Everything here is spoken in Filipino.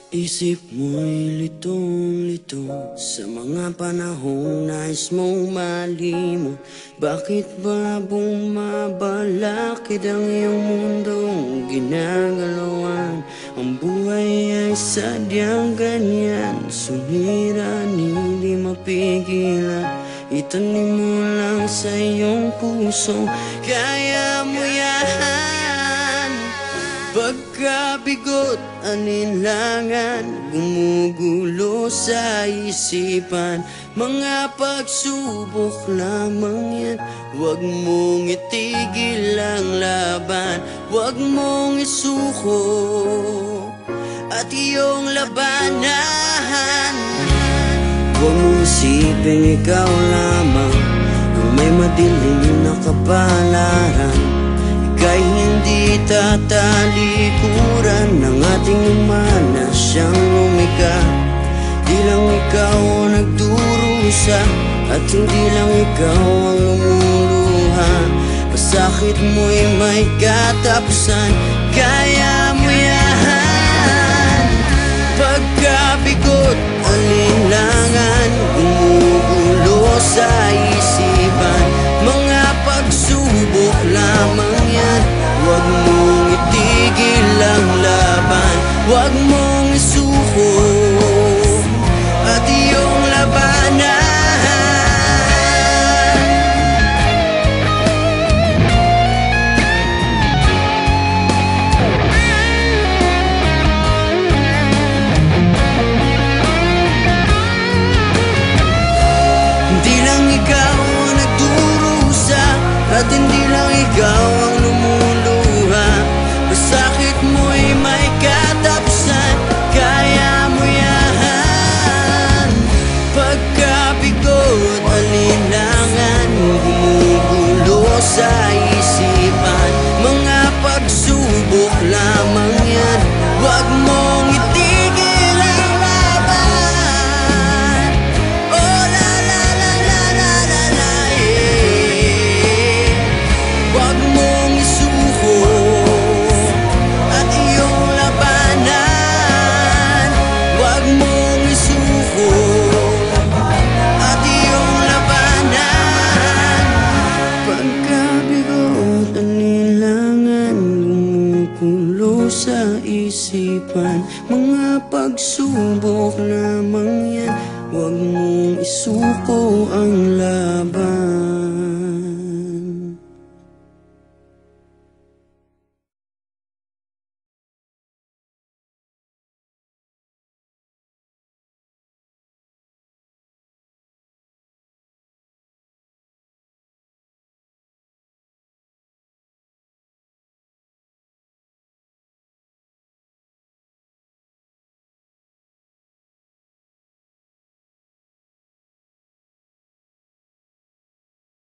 Isip mo'y litong-lito sa mga panahong nais mong malimot. Bakit ba bumabalakid ang iyong mundong ginagalawan? Ang buhay ay sadyang ganyan, sumiran, hindi mapigilan. Itanim mo lang sa iyong puso, kaya mo yan. Pagkabigot, alinlangan, gumugulo sa isipan. Mga pagsubok lamang yan, huwag mong itigil ang laban. Huwag mong isuko at iyong labanan. Huwag mong isipin ikaw lamang ang may madilim na kapalaran. Ika'y hindi tatalikuran ng ating umana siyang lumika. Di lang ikaw ang nagdurusa at hindi lang ikaw ang lumuluha. Pasakit mo'y may katapusan, kaya mo yan. Pagkabigot, alinlangan, gumugulo sa isipan. Mga pagsubok lamang yan, huwag mong itigil ang laban. Huwag mong isuko at iyong labanan. Hindi lang ikaw ang nagdurusa at hindi lang ikaw ang lumuluha. Pasakit mo'y may katapusan, kaya mo yan. Pagkabigot, alinlangan, gumugulo sa isipan. Mga pagsubok lamang yan, huwag mong itigil ang laban. Oh la la la la la la la, yeah. Huwag mong isuko at iyong labanan. Huwag mong isuko at iyong labanan. Pagkabigot, alinlangan, gumugulo sa isipan. Mga pagsubok lamang yan, huwag mong isuko ang laban.